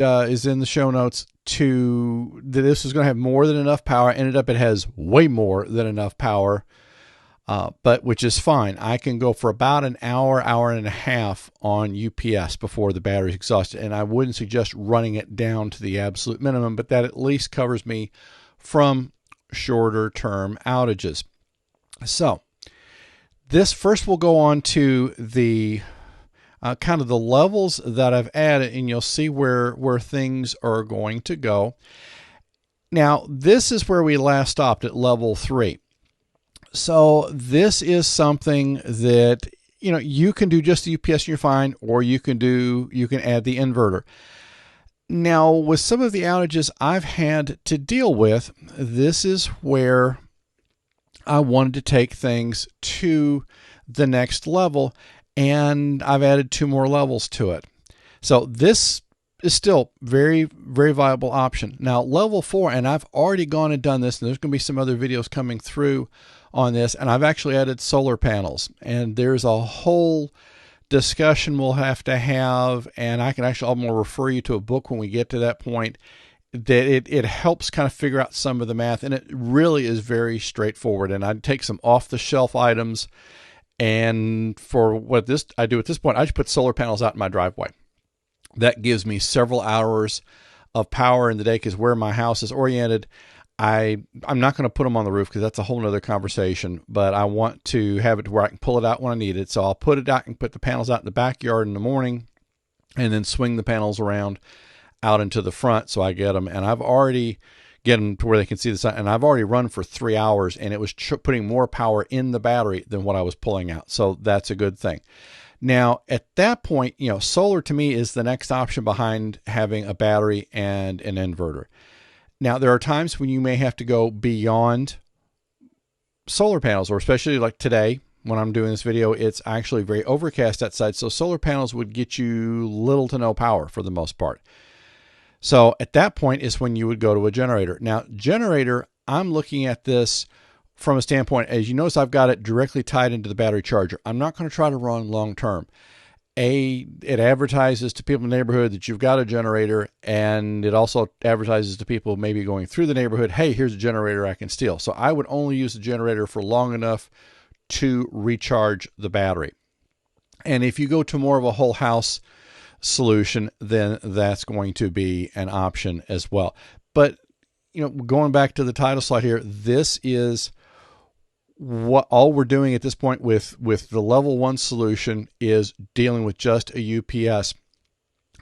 is in the show notes to that this is going to have more than enough power. Ended up it has way more than enough power, but which is fine. I can go for about an hour, hour and a half on UPS before the battery's exhausted, and I wouldn't suggest running it down to the absolute minimum, but that at least covers me from shorter term outages. So this first will go on to the kind of the levels that I've added, and you'll see where things are going to go. Now, this is where we last stopped at level 3. So this is something that, you know, you can do just the UPS and you're fine, or you can add the inverter. Now, with some of the outages I've had to deal with, this is where I wanted to take things to the next level, and I've added 2 more levels to it. So this is still very, very viable option. Now, level 4, and I've already gone and done this, and there's going to be some other videos coming through on this, and I've actually added solar panels, and there's a whole discussion we'll have to have, and I can actually, I'm going to refer you to a book when we get to that point, that it helps kind of figure out some of the math, and it really is very straightforward. And I'd take some off-the-shelf items, and for what I do at this point, I just put solar panels out in my driveway. That gives me several hours of power in the day, because where my house is oriented, I'm not going to put them on the roof because that's a whole nother conversation, but I want to have it to where I can pull it out when I need it. So I'll put it out and put the panels out in the backyard in the morning, and then swing the panels around out into the front so I get them. And I've already get them to where they can see the sun, and I've already run for 3 hours, and it was putting more power in the battery than what I was pulling out. So that's a good thing. Now, at that point, you know, solar to me is the next option behind having a battery and an inverter. Now, there are times when you may have to go beyond solar panels, or especially like today when I'm doing this video, it's actually very overcast outside. So solar panels would get you little to no power for the most part. So at that point is when you would go to a generator. Now, generator, I'm looking at this from a standpoint, as you notice, I've got it directly tied into the battery charger. I'm not going to try to run long term. It advertises to people in the neighborhood that you've got a generator, and it also advertises to people maybe going through the neighborhood, hey, here's a generator I can steal. So I would only use the generator for long enough to recharge the battery. And if you go to more of a whole house solution, then that's going to be an option as well. But, you know, going back to the title slide here, this is what all we're doing at this point with the level 1 solution is dealing with just a UPS.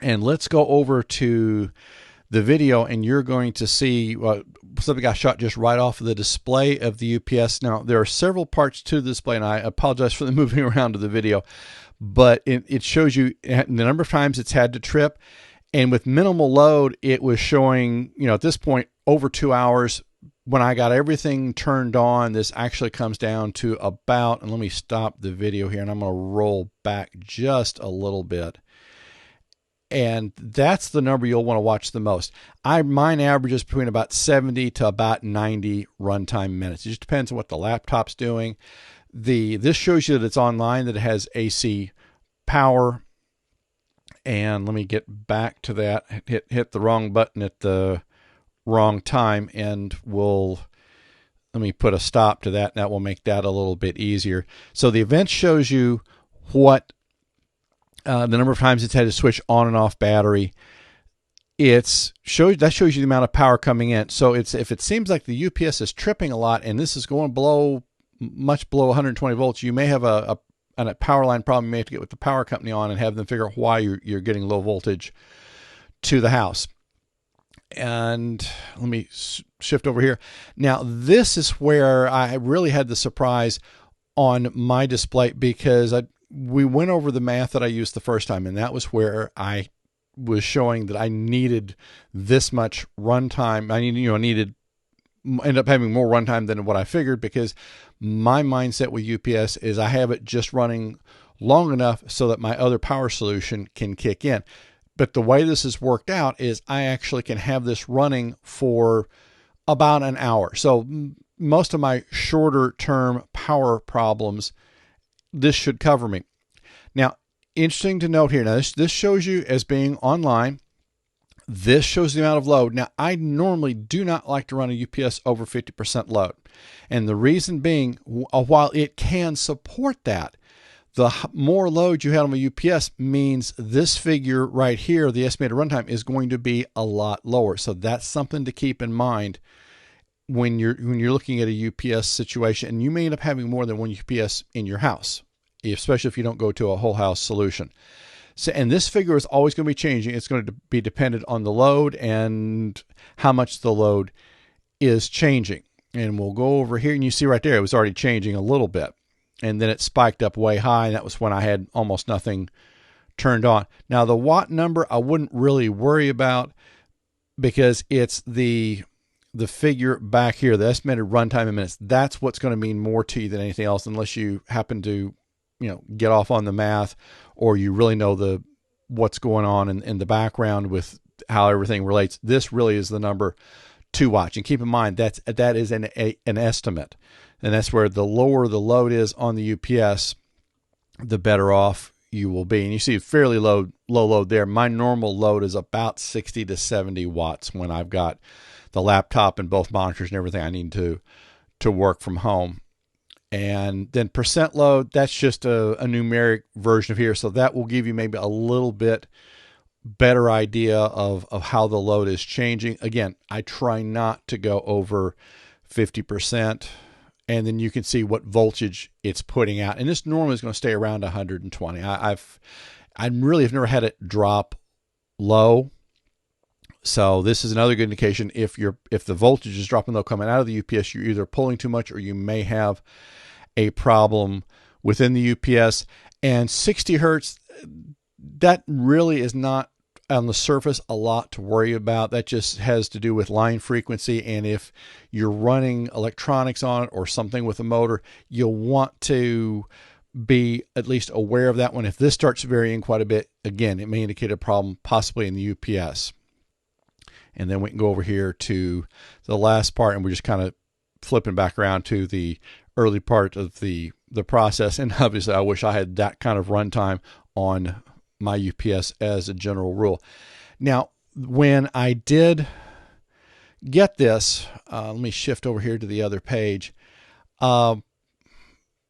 And let's go over to the video, and you're going to see something got shot just right off of the display of the UPS. Now, there are several parts to the display, and I apologize for the moving around of the video, but it shows you the number of times it's had to trip. And with minimal load, it was showing, you know, at this point, over 2 hours. When I got everything turned on, this actually comes down to about, and let me stop the video here, and I'm going to roll back just a little bit. And that's the number you'll want to watch the most. Mine averages between about 70 to about 90 runtime minutes. It just depends on what the laptop's doing. This shows you that it's online, that it has AC power. And let me get back to that. Hit the wrong button at the wrong time, and let me put a stop to that, and that will make that a little bit easier. So the event shows you what the number of times it's had to switch on and off battery. That shows you the amount of power coming in. So if it seems like the UPS is tripping a lot, and this is going much below 120 volts, you may have a power line problem. You may have to get with the power company on and have them figure out why you're getting low voltage to the house. And let me shift over here. Now, this is where I really had the surprise on my display, because we went over the math that I used the first time, and that was where I was showing that I needed this much runtime. Ended up having more runtime than what I figured, because my mindset with UPS is I have it just running long enough so that my other power solution can kick in. But the way this has worked out is I actually can have this running for about an hour. So most of my shorter term power problems, this should cover me. Now, interesting to note here. Now, this shows you as being online. This shows the amount of load. Now, I normally do not like to run a UPS over 50% load. And the reason being, while it can support that, the more load you have on a UPS means this figure right here, the estimated runtime, is going to be a lot lower. So that's something to keep in mind when you're looking at a UPS situation. And you may end up having more than one UPS in your house, especially if you don't go to a whole house solution. So, and this figure is always going to be changing. It's going to be dependent on the load and how much the load is changing. And we'll go over here, and you see right there, it was already changing a little bit. And then it spiked up way high, and that was when I had almost nothing turned on. Now, the watt number I wouldn't really worry about, because it's the figure back here, the estimated runtime in minutes. That's what's going to mean more to you than anything else, unless you happen to get off on the math, or you really know what's going on in the background with how everything relates. This really is the number to watch. And keep in mind, that is an estimate. And that's where the lower the load is on the UPS, the better off you will be. And you see fairly low load there. My normal load is about 60 to 70 watts when I've got the laptop and both monitors and everything I need to work from home. And then percent load, that's just a numeric version of here. So that will give you maybe a little bit better idea of how the load is changing. Again, I try not to go over 50%. And then you can see what voltage it's putting out. And this normally is going to stay around 120. I really have never had it drop low. So this is another good indication. If the voltage is dropping low coming out of the UPS, you're either pulling too much or you may have a problem within the UPS. And 60 hertz, that really is not on the surface a lot to worry about. That just has to do with line frequency. And if you're running electronics on it or something with a motor, you'll want to be at least aware of that one. If this starts varying quite a bit, again, it may indicate a problem possibly in the UPS. And then we can go over here to the last part, and we're just kind of flipping back around to the early part of the process. And obviously I wish I had that kind of runtime on my UPS as a general rule. Now, when I did get this, let me shift over here to the other page.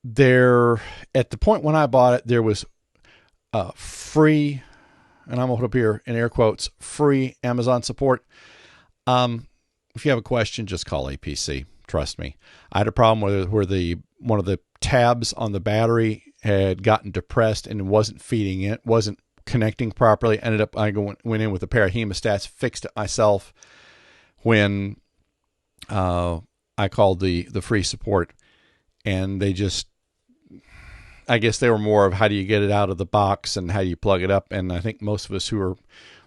There, at the point when I bought it, there was free, and I'm going to put up here in air quotes, free Amazon support. If you have a question, just call APC. Trust me. I had a problem where one of the tabs on the battery had gotten depressed and wasn't feeding it, wasn't connecting properly. Ended up, I went in with a pair of hemostats, fixed it myself when I called the free support, and they just, I guess they were more of how do you get it out of the box and how do you plug it up. And I think most of us who are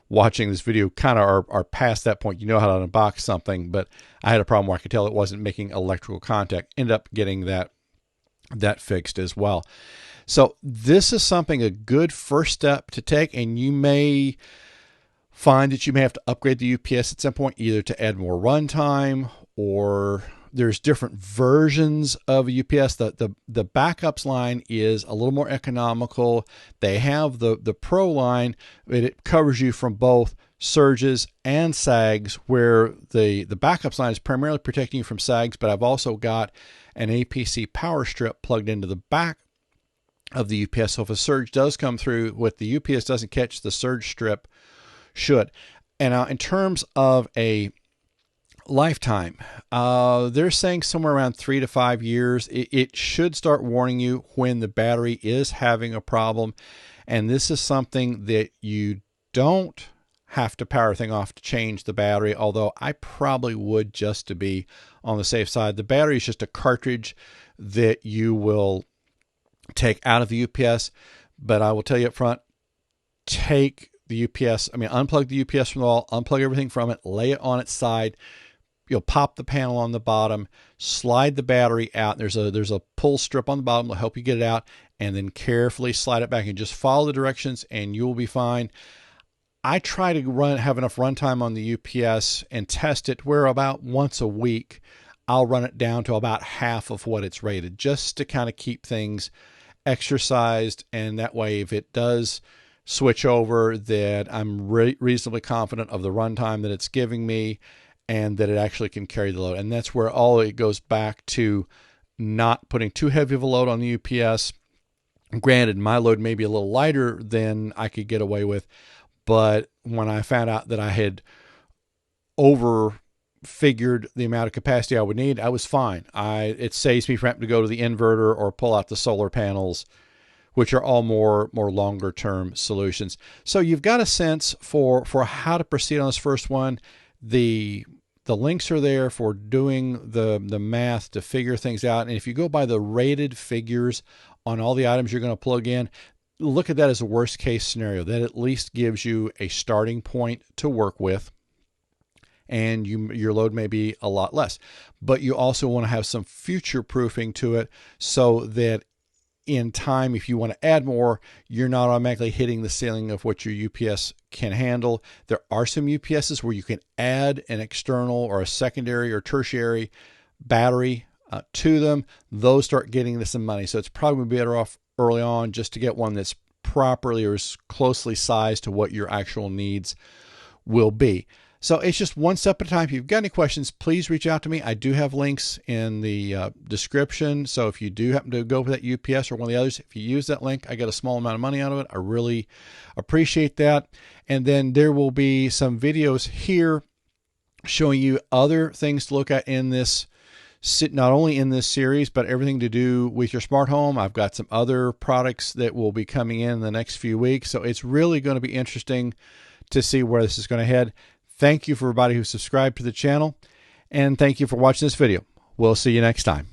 watching this video kind of are past that point. You know how to unbox something, but I had a problem where I could tell it wasn't making electrical contact. Ended up getting that fixed as well. So this is something, a good first step to take, and you may find that you may have to upgrade the UPS at some point, either to add more runtime, or there's different versions of a UPS. The backups line is a little more economical. They have the Pro line, but it covers you from both surges and sags, where the backups line is primarily protecting you from sags, but I've also got an APC power strip plugged into the back of the UPS. So if a surge does come through, what the UPS doesn't catch, the surge strip should. And now in terms of a lifetime, they're saying somewhere around 3 to 5 years. It should start warning you when the battery is having a problem. And this is something that you don't have to power thing off to change the battery, although I probably would, just to be on the safe side. The battery is just a cartridge that you will take out of the UPS, but I will tell you up front, take the UPS, unplug the UPS from the wall, unplug everything from it, lay it on its side. You'll pop the panel on the bottom, slide the battery out. There's a pull strip on the bottom that'll help you get it out, and then carefully slide it back and just follow the directions and you'll be fine. I try to have enough runtime on the UPS and test it where about once a week I'll run it down to about half of what it's rated, just to kind of keep things exercised. And that way, if it does switch over, that I'm reasonably confident of the runtime that it's giving me and that it actually can carry the load. And that's where all it goes back to not putting too heavy of a load on the UPS. Granted, my load may be a little lighter than I could get away with, but when I found out that I had overfigured the amount of capacity I would need, I was fine. It saves me from having to go to the inverter or pull out the solar panels, which are all more longer term solutions. So you've got a sense for how to proceed on this first one. The links are there for doing the math to figure things out. And if you go by the rated figures on all the items you're going to plug in, look at that as a worst case scenario. That at least gives you a starting point to work with. And your load may be a lot less. But you also want to have some future proofing to it so that in time, if you want to add more, you're not automatically hitting the ceiling of what your UPS can handle. There are some UPSs where you can add an external or a secondary or tertiary battery to them. Those start getting into some money. So it's probably better off early on just to get one that's properly or as closely sized to what your actual needs will be. So it's just one step at a time. If you've got any questions, please reach out to me. I do have links in the description. So if you do happen to go for that UPS or one of the others, if you use that link, I get a small amount of money out of it. I really appreciate that. And then there will be some videos here showing you other things to look at in this, not only in this series, but everything to do with your smart home. I've got some other products that will be coming in the next few weeks. So it's really going to be interesting to see where this is going to head. Thank you for everybody who subscribed to the channel, and thank you for watching this video. We'll see you next time.